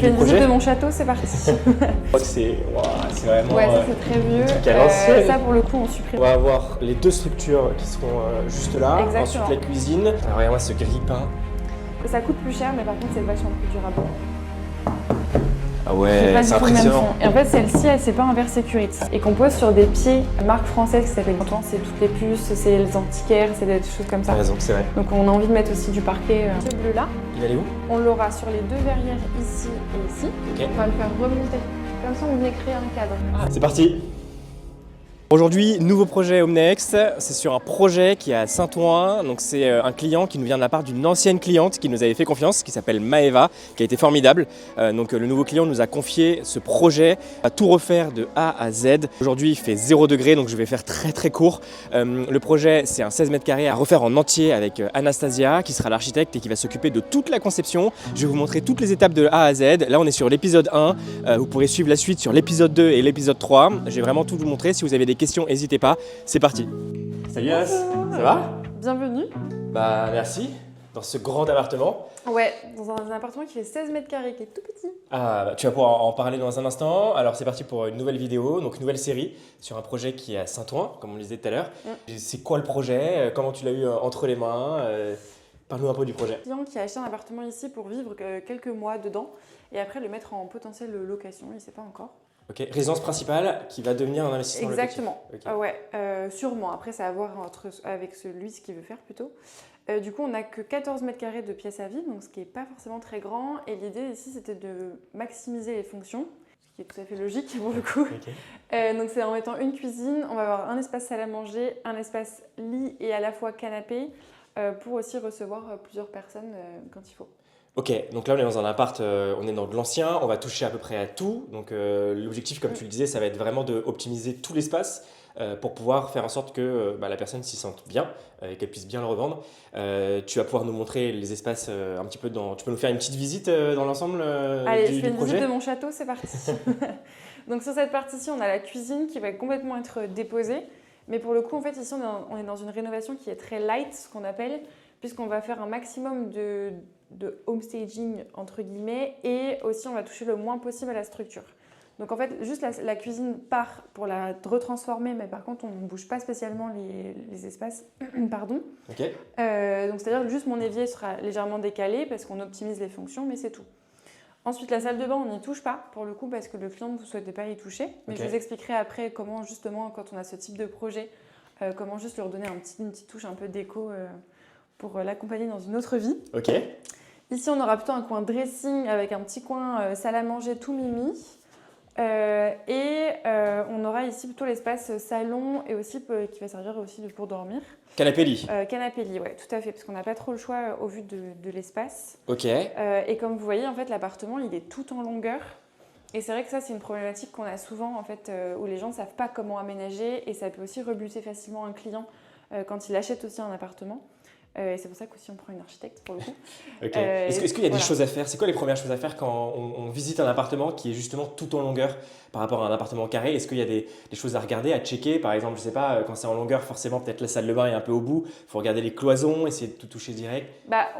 fais une visite de mon château, c'est parti. C'est vraiment ouais, ça c'est très vieux. Ça pour le coup on supprime. On va avoir les deux structures qui seront juste là. Exactement. Ensuite la cuisine. Alors regarde-moi ce grille-pain. Ça coûte plus cher mais par contre c'est vachement plus durable. Ah ouais, c'est impressionnant. Et en fait celle-ci c'est pas un verre Security et qu'on pose sur des pieds marque française qui s'appelle Gantoin, c'est toutes les puces, c'est les antiquaires, c'est des choses comme ça. T'as raison, c'est vrai. Donc on a envie de mettre aussi du parquet. Ce bleu là, il est où? On l'aura sur les deux verrières ici et ici. Okay. On va le faire remonter. Comme ça on vient créer un cadre. Ah, c'est parti. Aujourd'hui, nouveau projet Omnext, c'est sur un projet qui est à Saint-Ouen, donc c'est un client qui nous vient de la part d'une ancienne cliente qui nous avait fait confiance, qui s'appelle Maeva, qui a été formidable. Donc le nouveau client nous a confié ce projet à tout refaire de A à Z. Aujourd'hui il fait 0 degré, donc je vais faire très court. Le projet c'est un 16 mètres carrés à refaire en entier avec Anastasia qui sera l'architecte et qui va s'occuper de toute la conception. Je vais vous montrer toutes les étapes de A à Z. Là on est sur l'épisode 1, vous pourrez suivre la suite sur l'épisode 2 et l'épisode 3. Je vais vraiment tout vous montrer. Si vous avez des questions, n'hésitez pas, c'est parti. Salut As, ça va? Bienvenue. Bah merci, dans ce grand appartement. Ouais, dans un appartement qui fait 16 mètres carrés, qui est tout petit. Ah, bah, tu vas pouvoir en parler dans un instant. Alors c'est parti pour une nouvelle vidéo, donc nouvelle série sur un projet qui est à Saint-Ouen, comme on le disait tout à l'heure. C'est quoi le projet? Comment tu l'as eu entre les mains? Parle-nous un peu du projet. Un client qui a acheté un appartement ici pour vivre quelques mois dedans et après le mettre en potentielle location, il ne sait pas encore. Ok, résidence principale qui va devenir un investissement locatif. Exactement. Okay. Ouais, sûrement. Après, ça a à voir avec lui ce qu'il veut faire plutôt. Du coup, on n'a que 14 mètres carrés de pièces à vivre, donc ce qui n'est pas forcément très grand. Et l'idée ici, c'était de maximiser les fonctions, ce qui est tout à fait logique pour le coup. Okay. Donc c'est en mettant une cuisine, on va avoir un espace salle à manger, un espace lit et à la fois canapé, pour aussi recevoir plusieurs personnes quand il faut. Ok, donc là on est dans un appart, on est dans de l'ancien, on va toucher à peu près à tout. Donc l'objectif, comme tu le disais, ça va être vraiment d'optimiser tout l'espace pour pouvoir faire en sorte que la personne s'y sente bien et qu'elle puisse bien le revendre. Tu vas pouvoir nous montrer les espaces un petit peu dans... Tu peux nous faire une petite visite dans l'ensemble du projet? Allez, je fais une visite de mon château, c'est parti. Donc sur cette partie-ci, on a la cuisine qui va complètement être déposée. Mais pour le coup, en fait, ici, on est dans une rénovation qui est très light, ce qu'on appelle, puisqu'on va faire un maximum de homestaging entre guillemets et aussi on va toucher le moins possible à la structure. Donc en fait juste la cuisine part pour la retransformer mais par contre on ne bouge pas spécialement les espaces. Pardon. Okay. Donc c'est-à-dire juste mon évier sera légèrement décalé parce qu'on optimise les fonctions mais c'est tout. Ensuite la salle de bain on n'y touche pas pour le coup parce que le client ne souhaitait pas y toucher mais je vous expliquerai après comment justement quand on a ce type de projet comment juste leur donner une petite touche un peu déco pour l'accompagner dans une autre vie. Ok. Ici, on aura plutôt un coin dressing avec un petit coin salle à manger tout mimi. On aura ici plutôt l'espace salon et aussi qui va servir aussi pour dormir. Canapé lit. Canapé lit, ouais, tout à fait, parce qu'on n'a pas trop le choix au vu de l'espace. Ok. Et comme vous voyez, en fait, l'appartement, il est tout en longueur. Et c'est vrai que ça, c'est une problématique qu'on a souvent, en fait, où les gens ne savent pas comment aménager et ça peut aussi rebuter facilement un client quand il achète aussi un appartement. Et c'est pour ça qu'aussi on prend une architecte pour le coup. Okay. Est-ce qu'il y a des choses à faire? C'est quoi les premières choses à faire quand on visite un appartement qui est justement tout en longueur par rapport à un appartement carré? Est-ce qu'il y a des choses à regarder, à checker? Par exemple, je sais pas, quand c'est en longueur, forcément peut-être la salle de bain est un peu au bout. Il faut regarder les cloisons, essayer de tout toucher direct. Là,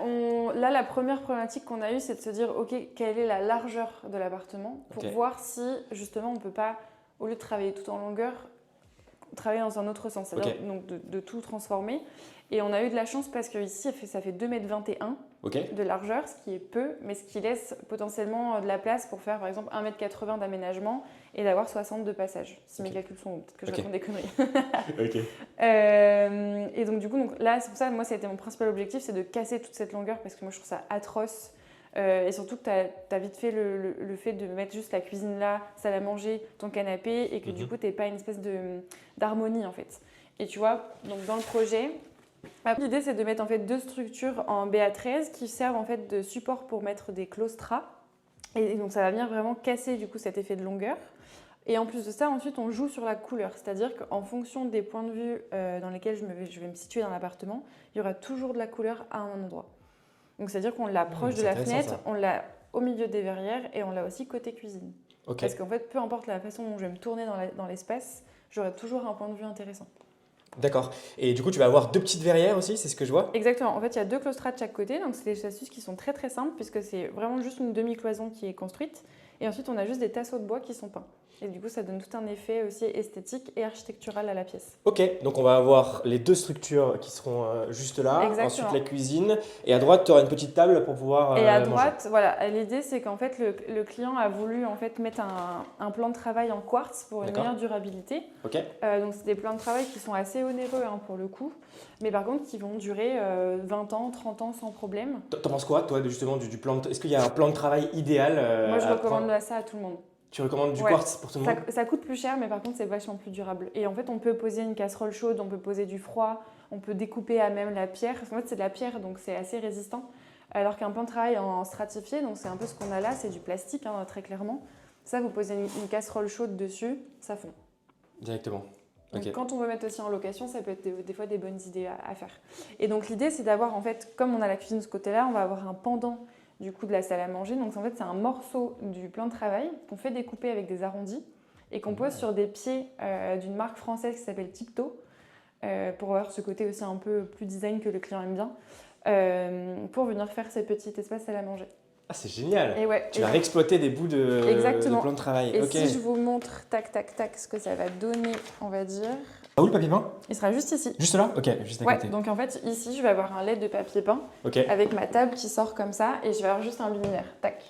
la première problématique qu'on a eue, c'est de se dire, ok, quelle est la largeur de l'appartement pour voir si justement on ne peut pas, au lieu de travailler tout en longueur, travailler dans un autre sens, c'est-à-dire donc de tout transformer. Et on a eu de la chance parce qu'ici, ça fait 2,21 m de largeur, ce qui est peu, mais ce qui laisse potentiellement de la place pour faire par exemple 1,80 m d'aménagement et d'avoir 60 de passage. Si mes calculs sont bons, peut-être que je raconte des conneries. Et donc du coup, là, c'est pour ça, moi, ça a été mon principal objectif, c'est de casser toute cette longueur parce que moi, je trouve ça atroce. Et surtout que tu as vite fait le fait de mettre juste la cuisine là, salle à manger, ton canapé et que du coup, tu n'es pas une espèce d'harmonie en fait. Et tu vois, donc dans le projet, l'idée c'est de mettre en fait 2 structures en BA13 qui servent en fait de support pour mettre des claustras. Et donc ça va venir vraiment casser du coup cet effet de longueur. Et en plus de ça, ensuite on joue sur la couleur, c'est-à-dire qu'en fonction des points de vue dans lesquels je vais me situer dans l'appartement, il y aura toujours de la couleur à un endroit. Donc c'est-à-dire qu'on l'a proche de la fenêtre, on l'a au milieu des verrières et on l'a aussi côté cuisine. Parce qu'en fait, peu importe la façon dont je vais me tourner dans l'espace, j'aurai toujours un point de vue intéressant. D'accord. Et du coup, tu vas avoir deux petites verrières aussi, c'est ce que je vois? Exactement. En fait, il y a deux claustrats de chaque côté. Donc, c'est des astuces qui sont très très simples puisque c'est vraiment juste une demi-cloison qui est construite. Et ensuite, on a juste des tasseaux de bois qui sont peints. Et du coup, ça donne tout un effet aussi esthétique et architectural à la pièce. Ok, donc on va avoir les deux structures qui seront juste là, ensuite Exactement. la cuisine, et à droite, tu auras une petite table pour pouvoir Et à manger. droite, voilà, l'idée c'est qu'en fait le client a voulu en fait mettre un plan de travail en quartz pour une D'accord. meilleure durabilité. Ok. Donc c'est des plans de travail qui sont assez onéreux hein, pour le coup, mais par contre qui vont durer 20 ans, 30 ans sans problème. T'en penses quoi, toi, justement, du plan Est-ce qu'il y a un plan de travail idéal Moi je à recommande prendre ça à tout le monde. Tu recommandes du Ouais. quartz pour tout le monde? Ça coûte plus cher, mais par contre c'est vachement plus durable. Et en fait on peut poser une casserole chaude, on peut poser du froid, on peut découper à même la pierre. En fait c'est de la pierre donc c'est assez résistant. Alors qu'un plan de travail en stratifié, donc c'est un peu ce qu'on a là, c'est du plastique hein, très clairement. Ça vous posez une casserole chaude dessus, ça fond. Directement. Donc, Ok. quand on veut mettre aussi en location, ça peut être des fois des bonnes idées à faire. Et donc l'idée c'est d'avoir en fait, comme on a la cuisine de ce côté-là, on va avoir un pendant du coup de la salle à manger. Donc en fait c'est un morceau du plan de travail qu'on fait découper avec des arrondis et qu'on pose sur des pieds d'une marque française qui s'appelle Tipto pour avoir ce côté aussi un peu plus design que le client aime bien pour venir faire ces petits espaces salle à manger. Ah, c'est génial. Et ouais, Tu vas réexploiter des bouts de Exactement. plan de travail. Et Ok. si je vous montre tac tac tac ce que ça va donner, on va dire, Ah, où le papier peint? il sera juste ici. Juste là? Ok, juste à Ouais, côté. donc en fait ici je vais avoir un LED de papier peint Ok, avec ma table qui sort comme ça et je vais avoir juste un luminaire, tac.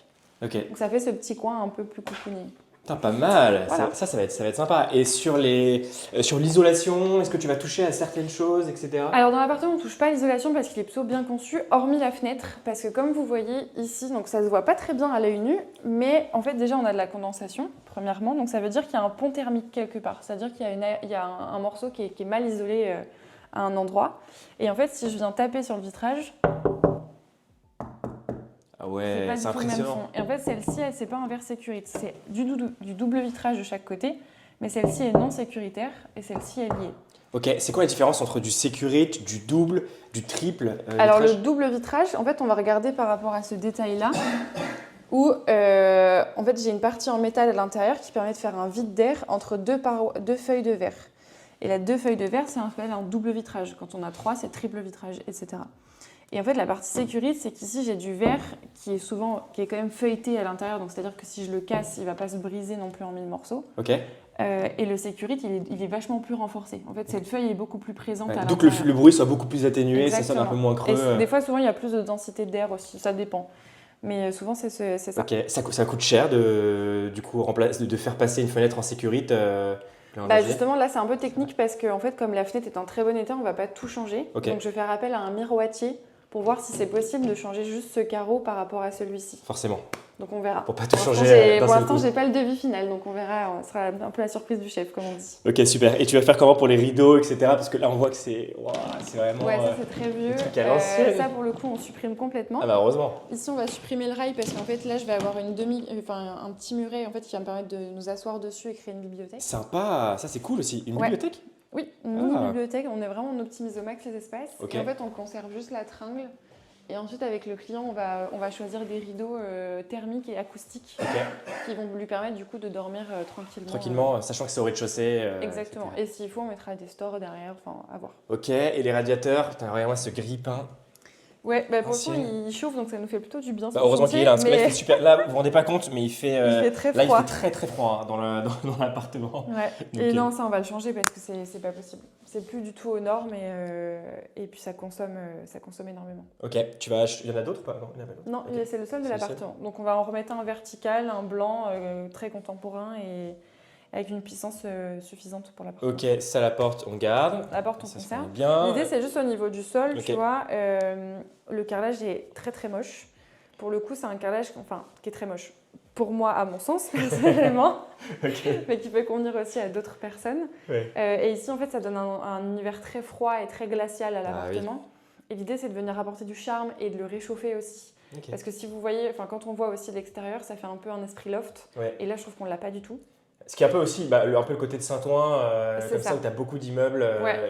ok. Donc ça fait ce petit coin un peu plus cocooning. Putain, pas mal. Voilà. Ça va être sympa. Et sur l'isolation, est-ce que tu vas toucher à certaines choses, etc. Alors dans l'appartement on touche pas à l'isolation parce qu'il est plutôt bien conçu, hormis la fenêtre, parce que comme vous voyez ici, donc ça se voit pas très bien à l'œil nu, mais en fait déjà on a de la condensation, premièrement, donc ça veut dire qu'il y a un pont thermique quelque part, c'est-à-dire qu'il y a un morceau qui est mal isolé à un endroit, et en fait si je viens taper sur le vitrage, Ah c'est ouais, pas c'est du tout le même impressionnant. son. Et en fait celle-ci, c'est pas un verre sécurité, c'est du double vitrage de chaque côté, mais celle-ci est non sécuritaire et celle-ci est liée. Ok, c'est quoi la différence entre du Securite, du double, du triple Alors vitrage? le double vitrage, en fait on va regarder par rapport à ce détail-là, où en fait j'ai une partie en métal à l'intérieur qui permet de faire un vide d'air entre deux feuilles de verre. Et la deux feuilles de verre, c'est un double vitrage. Quand on a trois, c'est triple vitrage, etc. Et en fait, la partie sécurité, c'est qu'ici, j'ai du verre qui est quand même feuilleté à l'intérieur. Donc, c'est-à-dire que si je le casse, il ne va pas se briser non plus en 1000 morceaux. Ok. Et le sécurité, il est vachement plus renforcé. En fait, cette feuille est beaucoup plus présente à Donc l'intérieur. le bruit soit beaucoup plus atténué, ça sonne un Exactement. peu moins creux. Et des fois, souvent, il y a plus de densité d'air aussi. Ça dépend. Mais souvent, c'est ça. Ok, ça coûte cher de faire passer une fenêtre en Securite. Justement, là, c'est un peu technique parce que, en fait, comme la fenêtre est en très bon état, on ne va pas tout changer. Ok. Donc, je vais faire appel à un miroitier pour voir si c'est possible de changer juste ce carreau par rapport à celui-ci. Forcément. Donc, on verra. Pour pas tout changer d'un Pour seul l'instant, coup. j'ai pas le devis final, donc on verra. Ce sera un peu la surprise du chef, comme on dit. Ok, super. Et tu vas faire comment pour les rideaux, etc. Parce que là, on voit que c'est vraiment. Ouais, ça c'est très vieux. truc à l'ancienne. Ça, pour le coup, on supprime complètement. Ah bah heureusement. Ici, on va supprimer le rail parce qu'en fait, là, je vais avoir un petit muret en fait, qui va me permettre de nous asseoir dessus et créer une bibliothèque. Sympa, ça c'est cool aussi. Une Ouais. bibliothèque? Oui, une mini-bibliothèque. On est vraiment, on optimise au max les espaces. Ok. Et en fait, on conserve juste la tringle. Et ensuite, avec le client, on va choisir des rideaux thermiques et acoustiques qui vont lui permettre du coup de dormir tranquillement. Tranquillement, sachant que c'est au rez-de-chaussée. Exactement. etc. Et s'il faut, on mettra des stores derrière, enfin, à voir. Ok, et les radiateurs, putain, regarde-moi ce gris peint. Ouais, pour le coup, Ancienne. il chauffe, donc ça nous fait plutôt du bien. Bah, heureusement qu'il est là, parce que là, il fait super. Là, vous vous rendez pas compte, mais il fait. Il fait très là, froid. il fait très très froid hein, dans l'appartement. Ouais. Donc, Et non, ça, on va le changer parce que c'est pas possible. C'est plus du tout aux normes et puis ça consomme énormément. Ok, il y en a d'autres ou pas? Non, il y en a pas d'autres. Non, Ok. c'est le seul de C'est le l'appartement. Donc on va en remettre un vertical, un blanc très contemporain et avec une puissance suffisante pour l'appartement. Ok, ça la porte, on garde. La porte, on Ça se conserve. met bien. L'idée, c'est juste au niveau du sol, Ok. tu vois. Le carrelage est très très moche. Pour le coup, c'est un carrelage qui est très moche. Pour moi, à mon sens, personnellement, Ok. mais qui peut convenir aussi à d'autres personnes. Ouais. Et ici, en fait, ça donne un univers très froid et très glacial à l'appartement. Et l'idée, c'est de venir apporter du charme et de le réchauffer aussi. Ok. Parce que si vous voyez, quand on voit aussi l'extérieur, ça fait un peu un esprit loft. Ouais. Et là, je trouve qu'on ne l'a pas du tout. Ce qui est un peu aussi un peu le côté de Saint-Ouen, C'est comme ça, ça. où tu as beaucoup d'immeubles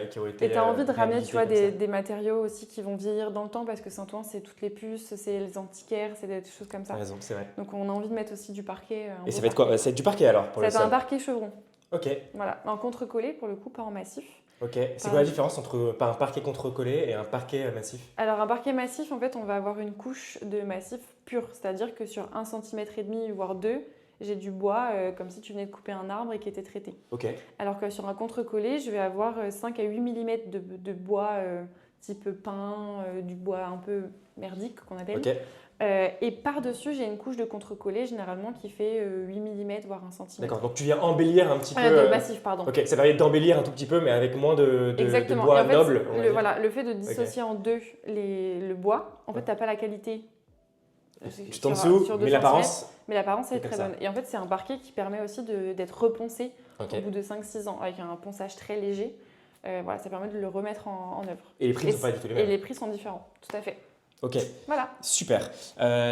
qui ont été. Et tu as envie de ramener, tu vois, réhabilités comme des matériaux aussi qui vont vieillir dans le temps parce que Saint-Ouen, c'est toutes les puces, c'est les antiquaires, c'est des choses comme ça. ça. T'as raison, c'est vrai. Donc on a envie de mettre aussi du parquet. Et ça va être quoi? Ça va être du parquet alors pour Ça le va être un sol. parquet chevron. Ok. Voilà, en contre-collé pour le coup, pas en massif. Ok. C'est quoi la différence entre un parquet contre-collé et un parquet massif? Alors un parquet massif, en fait, on va avoir une couche de massif pur, c'est-à-dire que sur 1,5 cm, voire 2, j'ai du bois comme si tu venais de couper un arbre et qui était traité. Ok. Alors que sur un contre-collé, je vais avoir 5 à 8 mm de bois type pin, du bois un peu merdique qu'on appelle. Ok. Et par-dessus, j'ai une couche de contre-collé généralement qui fait 8 mm, voire 1 cm. D'accord, donc tu viens embellir un petit peu. De massif, pardon. Ok, ça permet d'embellir un tout petit peu, mais avec moins de Exactement. bois Et en fait, noble. le fait de dissocier en deux le bois, en fait, tu n'as pas la qualité. Tu t'en dessous, mais l'apparence. Mais l'apparence est très ça. bonne. Et en fait, c'est un parquet qui permet aussi d'être reponcé Ok. au bout de 5-6 ans avec un ponçage très léger. Voilà, ça permet de le remettre en œuvre. Et les prix ne sont pas du tout les mêmes. Et les prix sont différents, tout à fait. Ok, Voilà. super.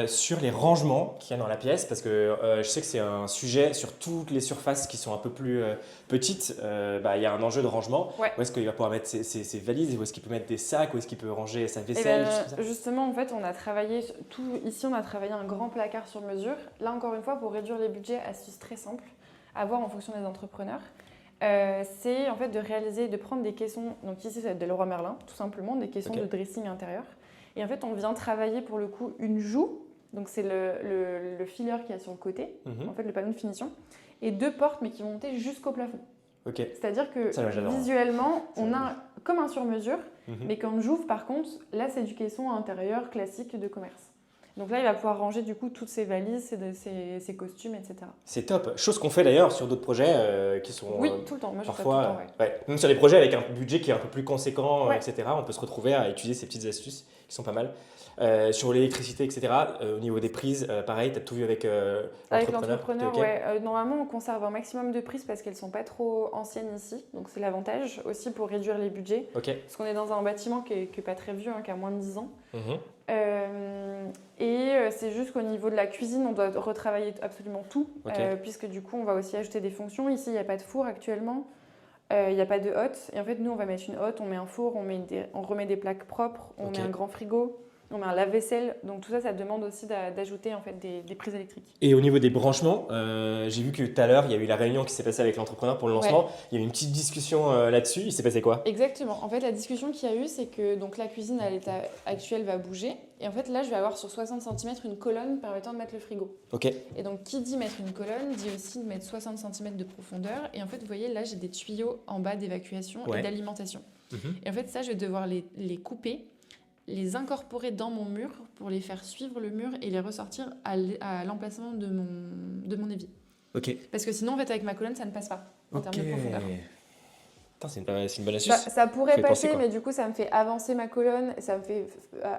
Sur les rangements qu'il y a dans la pièce, parce que je sais que c'est un sujet sur toutes les surfaces qui sont un peu plus petites, il y a un enjeu de rangement. Ouais. Où est-ce qu'il va pouvoir mettre ses valises? Où est-ce qu'il peut mettre des sacs? Où est-ce qu'il peut ranger sa Et vaisselle? Tout ça. justement, en fait, on a travaillé ici, on a travaillé un grand placard sur mesure. Là, encore une fois, pour réduire les budgets, astuce très simple à voir en fonction des entrepreneurs. C'est en fait de prendre des caissons. Donc ici, c'est de Leroy Merlin, tout simplement, des caissons de dressing intérieur. Et en fait, on vient travailler pour le coup une joue. Donc c'est le filler qui est sur le côté, en fait, le panneau de finition, et 2 portes, mais qui vont monter jusqu'au plafond. Ok. C'est-à-dire que visuellement, on a comme un sur-mesure, mais quand j'ouvre, par contre, là, c'est du caisson intérieur classique de commerce. Donc là, il va pouvoir ranger du coup toutes ses valises, ses costumes, etc. C'est top. Chose qu'on fait d'ailleurs sur d'autres projets qui sont oui, tout le temps. Moi, je fais parfois, tout le temps, ouais. Même sur des projets avec un budget qui est un peu plus conséquent, Ouais. etc. On peut se retrouver à utiliser ces petites astuces qui sont pas mal. Sur l'électricité, etc. Au niveau des prises, pareil, tu as tout vu avec l'entrepreneur. Ouais. Normalement, on conserve un maximum de prises parce qu'elles ne sont pas trop anciennes ici. Donc c'est l'avantage aussi pour réduire les budgets. Ok. Parce qu'on est dans un bâtiment qui n'est pas très vieux, qui a moins de 10 ans. C'est juste qu'au niveau de la cuisine, on doit retravailler absolument tout, puisque du coup, on va aussi ajouter des fonctions. Ici, il n'y a pas de four actuellement, il n'y a pas de hotte. Et en fait, nous, on va mettre une hotte, on met un four, on remet des plaques propres, on met un grand frigo, on met un lave-vaisselle. Donc tout ça, ça demande aussi d'ajouter en fait, des prises électriques. Et au niveau des branchements, j'ai vu que tout à l'heure, il y a eu la réunion qui s'est passée avec l'entrepreneur pour le lancement. Ouais. Il y a eu une petite discussion là-dessus. Il s'est passé quoi? Exactement. En fait, la discussion qu'il y a eu, c'est que donc, la cuisine à l'état actuel va bouger. Et en fait, là, je vais avoir sur 60 cm une colonne permettant de mettre le frigo. Ok. Et donc, qui dit mettre une colonne, dit aussi de mettre 60 cm de profondeur. Et en fait, vous voyez, là, j'ai des tuyaux en bas d'évacuation et d'alimentation. Et en fait, ça, je vais devoir les couper, les incorporer dans mon mur pour les faire suivre le mur et les ressortir à l'emplacement de mon évier. Ok. Parce que sinon, en fait, avec ma colonne, ça ne passe pas en termes de profondeur. C'est une bonne astuce. Ça pourrait passer, mais du coup, ça me fait avancer ma colonne, ça me fait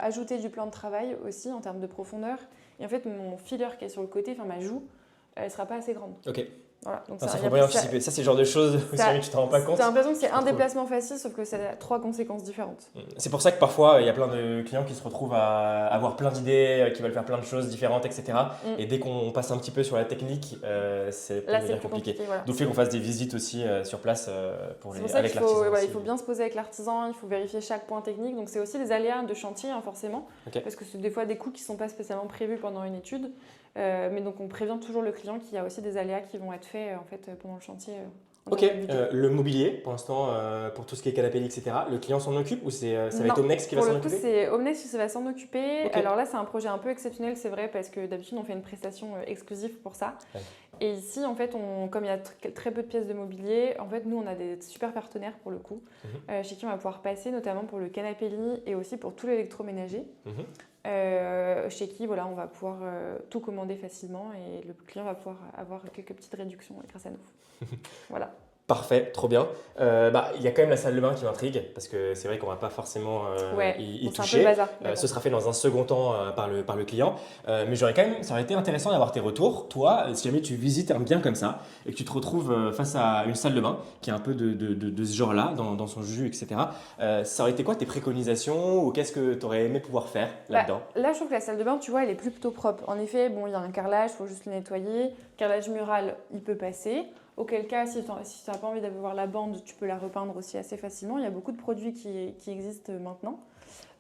ajouter du plan de travail aussi en termes de profondeur. Et en fait, mon filler qui est sur le côté, enfin ma joue, elle ne sera pas assez grande. Ok. Voilà, donc ça faut bien anticiper. Ça, c'est le genre de choses où tu t'en rends pas compte. T'as l'impression que c'est un déplacement facile, sauf que ça a 3 conséquences différentes. C'est pour ça que parfois, il y a plein de clients qui se retrouvent à avoir plein d'idées, qui veulent faire plein de choses différentes, etc. Et dès qu'on passe un petit peu sur la technique, c'est plus compliqué. Voilà. Donc, il faut qu'on fasse des visites aussi sur place avec l'artisan. Il faut bien se poser avec l'artisan, il faut vérifier chaque point technique. Donc, c'est aussi des aléas de chantier, forcément, parce que c'est des fois des coûts qui ne sont pas spécialement prévus pendant une étude. Mais donc on prévient toujours le client qu'il y a aussi des aléas qui vont être faits en fait, pendant le chantier. Ok, le mobilier, pour l'instant, pour tout ce qui est canapé, etc., le client s'en occupe ou ça va être Omnex qui va s'en occuper? Pour le coup, c'est Omnex qui va s'en occuper. Alors là, c'est un projet un peu exceptionnel, c'est vrai, parce que d'habitude, on fait une prestation exclusive pour ça. Et ici, en fait, comme il y a très peu de pièces de mobilier, en fait, nous, on a des super partenaires pour le coup, chez qui on va pouvoir passer, notamment pour le canapé lit et aussi pour tout l'électroménager. Chez qui on va pouvoir tout commander facilement et le client va pouvoir avoir quelques petites réductions grâce à nous. Voilà. Parfait, trop bien. Il y a quand même la salle de bain qui m'intrigue parce que c'est vrai qu'on ne va pas forcément y toucher. Un peu le bazar, ce sera fait dans un second temps par le client. Mais ça aurait été intéressant d'avoir tes retours. Toi, si jamais tu visites un bien comme ça et que tu te retrouves face à une salle de bain qui est un peu de ce genre-là, dans son jus, etc., ça aurait été quoi tes préconisations ou qu'est-ce que tu aurais aimé pouvoir faire là-dedans? Là, je trouve que la salle de bain, tu vois, elle est plutôt propre. En effet, il y a un carrelage, il faut juste le nettoyer. Carrelage mural, il peut passer. Auquel cas, si tu n'as pas envie d'avoir la bande, tu peux la repeindre aussi assez facilement. Il y a beaucoup de produits qui existent maintenant.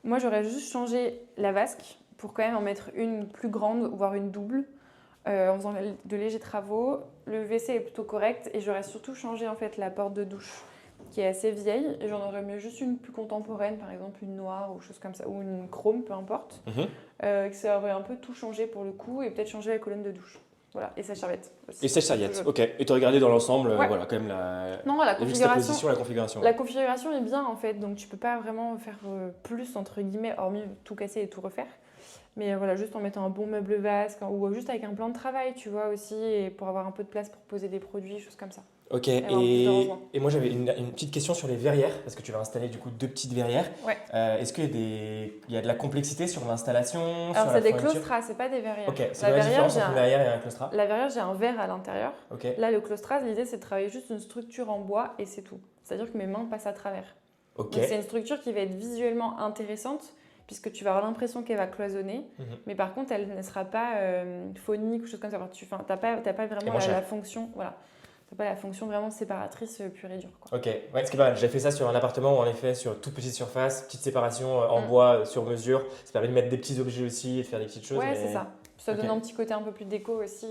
Moi, j'aurais juste changé la vasque pour quand même en mettre une plus grande, voire une double, en faisant de légers travaux. Le WC est plutôt correct et j'aurais surtout changé en fait la porte de douche qui est assez vieille et j'en aurais mieux juste une plus contemporaine, par exemple une noire ou chose comme ça, ou une chrome, peu importe. Que ça aurait un peu tout changé pour le coup et peut-être changer la colonne de douche. Voilà, et sèche-serviette aussi. Et sèche-serviette, ok. Et tu as regardé dans l'ensemble, voilà, quand même la juxtaposition, la configuration. La configuration est bien en fait, donc tu peux pas vraiment faire plus entre guillemets, hormis tout casser et tout refaire. Mais voilà, juste en mettant un bon meuble vasque ou juste avec un plan de travail, tu vois aussi, et pour avoir un peu de place pour poser des produits, choses comme ça. Ok, et moi j'avais une petite question sur les verrières, parce que tu vas installer du coup 2 petites verrières. Ouais. Est-ce qu'il y a de la complexité sur l'installation? Alors c'est des claustras, c'est pas des verrières. Ok, c'est la différence entre une verrière et un claustras? La verrière, j'ai un verre à l'intérieur. Ok. Là, le claustras, l'idée c'est de travailler juste une structure en bois et c'est tout. C'est-à-dire que mes mains passent à travers. Ok. Donc c'est une structure qui va être visuellement intéressante, puisque tu vas avoir l'impression qu'elle va cloisonner, mais par contre, elle ne sera pas phonique ou chose comme ça. Tu n'as pas vraiment la fonction, voilà. Tu n'as pas la fonction vraiment séparatrice pure et dure. Quoi. Ok, ouais, ce qui est pas mal. J'ai fait ça sur un appartement où en effet, sur toute petite surface, petite séparation en bois sur mesure. Ça permet de mettre des petits objets aussi et de faire des petites choses. Ouais, c'est ça. Ça donne un petit côté un peu plus déco aussi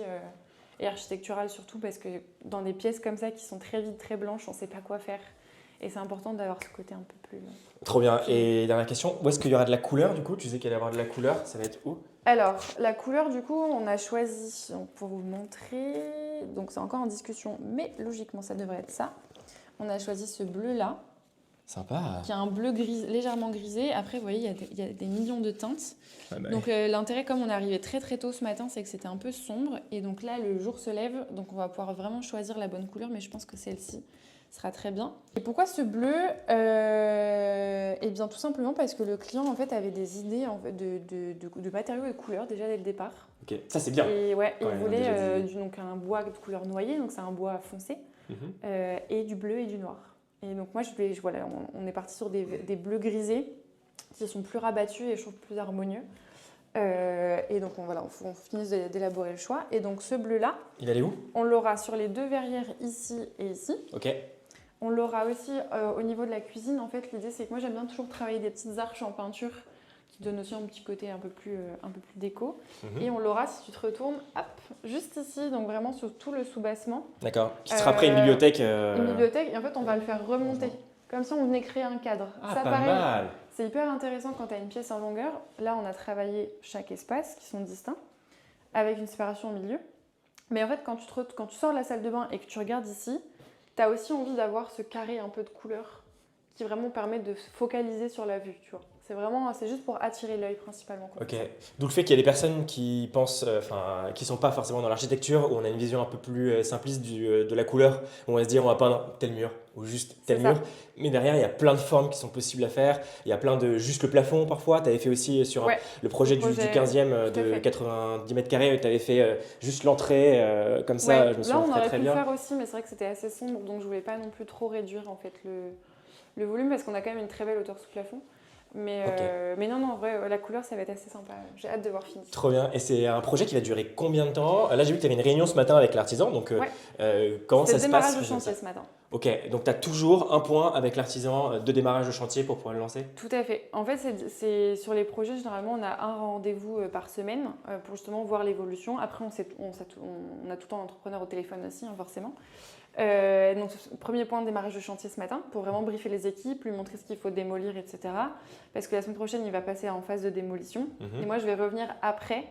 et architectural surtout, parce que dans des pièces comme ça qui sont très vides, très blanches, on ne sait pas quoi faire. Et c'est important d'avoir ce côté un peu plus... Trop bien. Et dernière question, où est-ce qu'il y aura de la couleur du coup? Tu sais qu'il allait y avoir de la couleur, ça va être où? Alors, la couleur du coup, on a choisi, donc, pour vous montrer, donc c'est encore en discussion, mais logiquement ça devrait être ça. On a choisi ce bleu là. Sympa. Qui est un bleu gris, légèrement grisé. Après, vous voyez, il y a des millions de teintes. Ah bah donc l'intérêt, comme on est arrivé très très tôt ce matin, c'est que c'était un peu sombre. Et donc là, le jour se lève, donc on va pouvoir vraiment choisir la bonne couleur, mais je pense que celle-ci sera très bien. Et pourquoi ce bleu? Eh bien tout simplement parce que le client en fait avait des idées en fait, de matériaux et de couleurs déjà dès le départ. Ok, ça c'est bien. Et ouais, il voulait donc un bois de couleur noyée, donc c'est un bois foncé, et du bleu et du noir. Et donc moi voilà, on est parti sur des bleus grisés qui sont plus rabattus et je trouve plus harmonieux. Et donc on finit d'élaborer le choix. Et donc ce bleu là, il allait où? On l'aura sur les 2 verrières ici et ici. Ok. On l'aura aussi au niveau de la cuisine. En fait, l'idée, c'est que moi, j'aime bien toujours travailler des petites arches en peinture qui donnent aussi un petit côté un peu plus déco. Et on l'aura, si tu te retournes, hop, juste ici, donc vraiment sur tout le soubassement. D'accord. Qui sera après une bibliothèque. Une bibliothèque, et en fait, on va le faire remonter. Comme ça, on venait créer un cadre. Ah, ça, pas pareil, mal. C'est hyper intéressant quand tu as une pièce en longueur. Là, on a travaillé chaque espace, qui sont distincts, avec une séparation au milieu. Mais en fait, quand tu sors de la salle de bain et que tu regardes ici, tu as aussi envie d'avoir ce carré un peu de couleur qui vraiment permet de se focaliser sur la vue, tu vois. C'est juste pour attirer l'œil principalement. Ok. D'où le fait qu'il y a des personnes qui pensent, qui sont pas forcément dans l'architecture, où on a une vision un peu plus simpliste de la couleur, où on va se dire on va peindre tel mur ou juste tel mur. Mais derrière, il y a plein de formes qui sont possibles à faire. Il y a plein de juste le plafond parfois. Tu avais fait aussi sur le projet du 15e de 90 mètres carrés, tu avais fait juste l'entrée comme ça. Je me souviens là, on aurait très pu bien. le faire aussi, mais c'est vrai que c'était assez sombre, donc je voulais pas non plus trop réduire en fait le volume parce qu'on a quand même une très belle hauteur sous plafond. Mais non, en vrai, la couleur, ça va être assez sympa. J'ai hâte de voir fini. Trop bien. Et c'est un projet qui va durer combien de temps? Là, j'ai vu que tu avais une réunion ce matin avec l'artisan. Donc, comment ça se passe? C'est le démarrage de chantier ce matin. Ok, donc tu as toujours un point avec l'artisan de démarrage de chantier pour pouvoir le lancer? Tout à fait. En fait, c'est sur les projets, généralement, on a un rendez-vous par semaine pour justement voir l'évolution. Après, on a tout le temps l'entrepreneur au téléphone aussi, hein, forcément. Donc, premier point de démarrage de chantier ce matin pour vraiment briefer les équipes, lui montrer ce qu'il faut démolir, etc. Parce que la semaine prochaine, il va passer en phase de démolition. Et moi, je vais revenir après,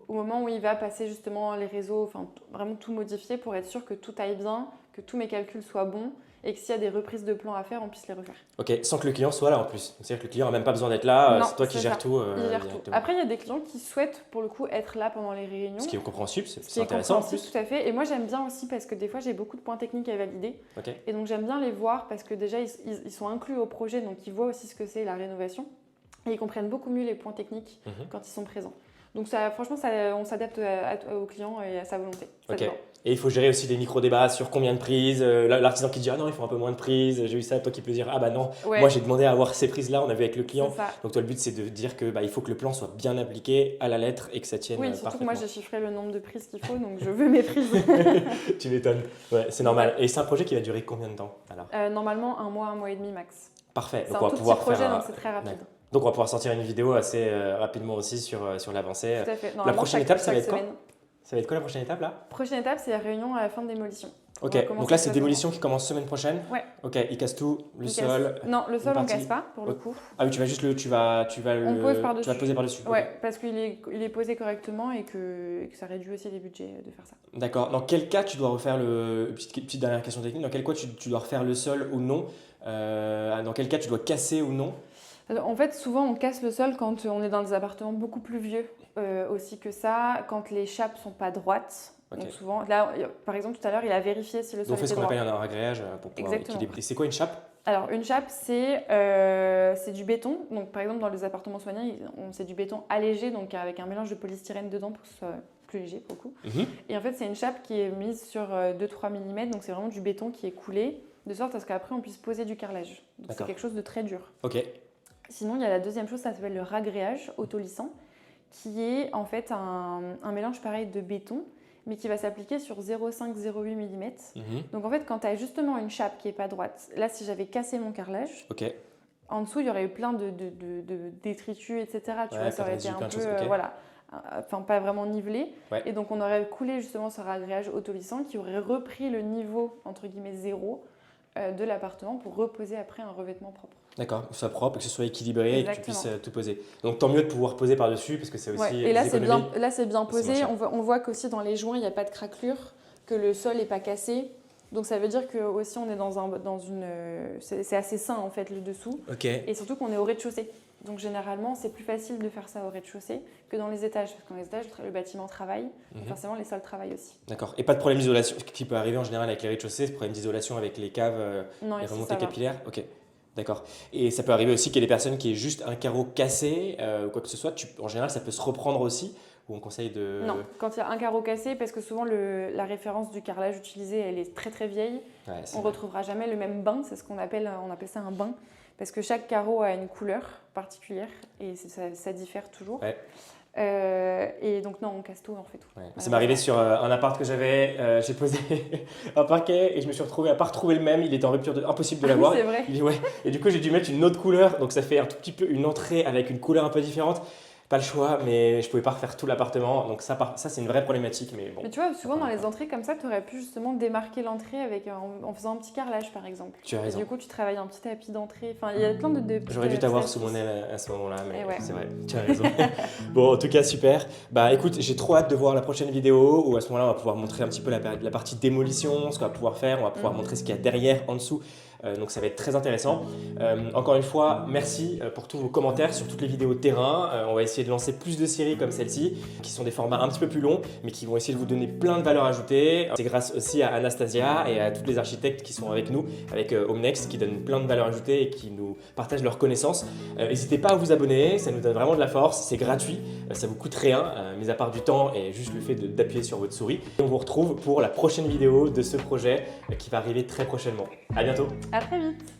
au moment où il va passer justement les réseaux, enfin vraiment tout modifier pour être sûr que tout aille bien, que tous mes calculs soient bons et que s'il y a des reprises de plans à faire, on puisse les refaire. Ok, sans que le client soit là en plus. C'est-à-dire que le client n'a même pas besoin d'être là, c'est toi qui gères tout. Il gère tout. Après, il y a des clients qui souhaitent pour le coup être là pendant les réunions. Ce qui est compréhensible, c'est intéressant en plus. Tout à fait. Et moi, j'aime bien aussi parce que des fois, j'ai beaucoup de points techniques à valider. Et donc, j'aime bien les voir parce que déjà, ils sont inclus au projet, donc ils voient aussi ce que c'est la rénovation. Et ils comprennent beaucoup mieux les points techniques quand ils sont présents. Donc ça, franchement, on s'adapte au client et à sa volonté. Et il faut gérer aussi des micro-débats sur combien de prises. L'artisan qui dit ah non, il faut un peu moins de prises. J'ai eu ça, toi qui peux dire ah bah non, moi j'ai demandé à avoir ces prises-là, on a vu avec le client. Donc toi le but c'est de dire que il faut que le plan soit bien appliqué à la lettre et que ça tienne parfaitement. Oui, surtout que moi j'ai chiffré le nombre de prises qu'il faut, donc je veux mes prises. Tu m'étonnes. Ouais, c'est normal. Et c'est un projet qui va durer combien de temps alors? Normalement un mois et demi max. Parfait. C'est un tout petit projet, donc c'est très rapide. Donc on va pouvoir sortir une vidéo assez rapidement aussi sur l'avancée. Tout à fait. La prochaine étape, ça va être quoi? Ça va être quoi la prochaine étape là? Prochaine étape, c'est la réunion à la fin de démolition. Ok, donc là c'est démolition qui commence semaine prochaine? Ouais. Ok, ils cassent tout, le sol. Non, le sol on casse pas pour le coup. Ah oui, tu vas juste le. Tu vas On pose par-dessus. Tu vas poser par-dessus. Ouais, okay. parce qu'il est posé correctement et que ça réduit aussi les budgets de faire ça. D'accord. Dans quel cas tu dois refaire le. Petite dernière question technique, dans quel cas tu dois refaire le sol ou non? Dans quel cas tu dois casser ou non? En fait, souvent on casse le sol quand on est dans des appartements beaucoup plus vieux aussi que ça, quand les chapes sont pas droites. Okay. Donc souvent, là, par exemple, tout à l'heure, il a vérifié si le sol était droit. Donc on fait ce qu'on appelle un ragréage pour pouvoir équilibrer. C'est quoi une chape? Alors une chape, c'est du béton. Donc par exemple, dans les appartements soignés, c'est du béton allégé, donc avec un mélange de polystyrène dedans pour que ce soit plus léger pour le coup. Et en fait, c'est une chape qui est mise sur 2-3 mm, donc c'est vraiment du béton qui est coulé, de sorte à ce qu'après on puisse poser du carrelage. Donc c'est quelque chose de très dur. Ok. Sinon, il y a la deuxième chose, ça s'appelle le ragréage autolissant, qui est en fait un mélange pareil de béton, mais qui va s'appliquer sur 0,5-0,8 mm. Donc en fait, quand tu as justement une chape qui n'est pas droite, là si j'avais cassé mon carrelage, en dessous il y aurait eu plein de détritus, etc. Tu vois, ça aurait été un peu, voilà, enfin pas vraiment nivelé. Et donc on aurait coulé justement ce ragréage autolissant qui aurait repris le niveau, entre guillemets, zéro de l'appartement pour reposer après un revêtement propre. D'accord, que ce soit propre, que ce soit équilibré et que tu puisses tout poser. Donc tant mieux de pouvoir poser par-dessus parce que c'est aussi et là c'est bien posé, on voit qu'aussi dans les joints il n'y a pas de craquelure, que le sol n'est pas cassé. Donc ça veut dire que aussi on est dans une... C'est assez sain en fait le dessous. Et surtout qu'on est au rez-de-chaussée. Donc généralement c'est plus facile de faire ça au rez-de-chaussée que dans les étages. Parce que dans les étages le bâtiment travaille, et forcément les sols travaillent aussi. D'accord. Et pas de problème d'isolation qui peut arriver en général avec les rez-de-chaussée, ce problème d'isolation avec les caves, les remontées capillaires? Ok. D'accord. Et ça peut arriver aussi qu'il y ait des personnes qui aient juste un carreau cassé ou quoi que ce soit. En général, ça peut se reprendre aussi ou on conseille de… Non, quand il y a un carreau cassé, parce que souvent la référence du carrelage utilisé, elle est très très vieille. On ne retrouvera jamais le même bain, c'est ce qu'on appelle, on appelle ça un bain. Parce que chaque carreau a une couleur particulière et ça diffère toujours. Et donc non, on casse tout, on fait tout. Ça m'est arrivé sur un appart que j'avais, j'ai posé un parquet et je me suis retrouvé à pas retrouver le même, il était en rupture, impossible de l'avoir. C'est vrai. Et du coup j'ai dû mettre une autre couleur, donc ça fait un tout petit peu une entrée avec une couleur un peu différente. Pas le choix, mais je pouvais pas refaire tout l'appartement, donc ça c'est une vraie problématique. Mais bon. Mais tu vois, souvent dans les entrées comme ça, tu aurais pu justement démarquer l'entrée en faisant un petit carrelage par exemple. Tu as raison. Et du coup, tu travailles un petit tapis d'entrée. Enfin, il y a plein de J'aurais dû t'avoir sous mon aile à ce moment-là, mais c'est vrai. Tu as raison. Bon, en tout cas, super. Bah écoute, j'ai trop hâte de voir la prochaine vidéo où à ce moment-là, on va pouvoir montrer un petit peu la partie démolition, ce qu'on va pouvoir faire, on va pouvoir montrer ce qu'il y a derrière, en dessous. Donc ça va être très intéressant. Encore une fois, merci pour tous vos commentaires sur toutes les vidéos de terrain. On va essayer de lancer plus de séries comme celle-ci, qui sont des formats un petit peu plus longs, mais qui vont essayer de vous donner plein de valeur ajoutée. C'est grâce aussi à Anastasia et à tous les architectes qui sont avec nous, avec Homenext, qui donnent plein de valeur ajoutée et qui nous partagent leurs connaissances. N'hésitez pas à vous abonner, ça nous donne vraiment de la force, c'est gratuit, ça vous coûte rien, mis à part du temps et juste le fait d'appuyer sur votre souris. Et on vous retrouve pour la prochaine vidéo de ce projet qui va arriver très prochainement. À bientôt. À très vite.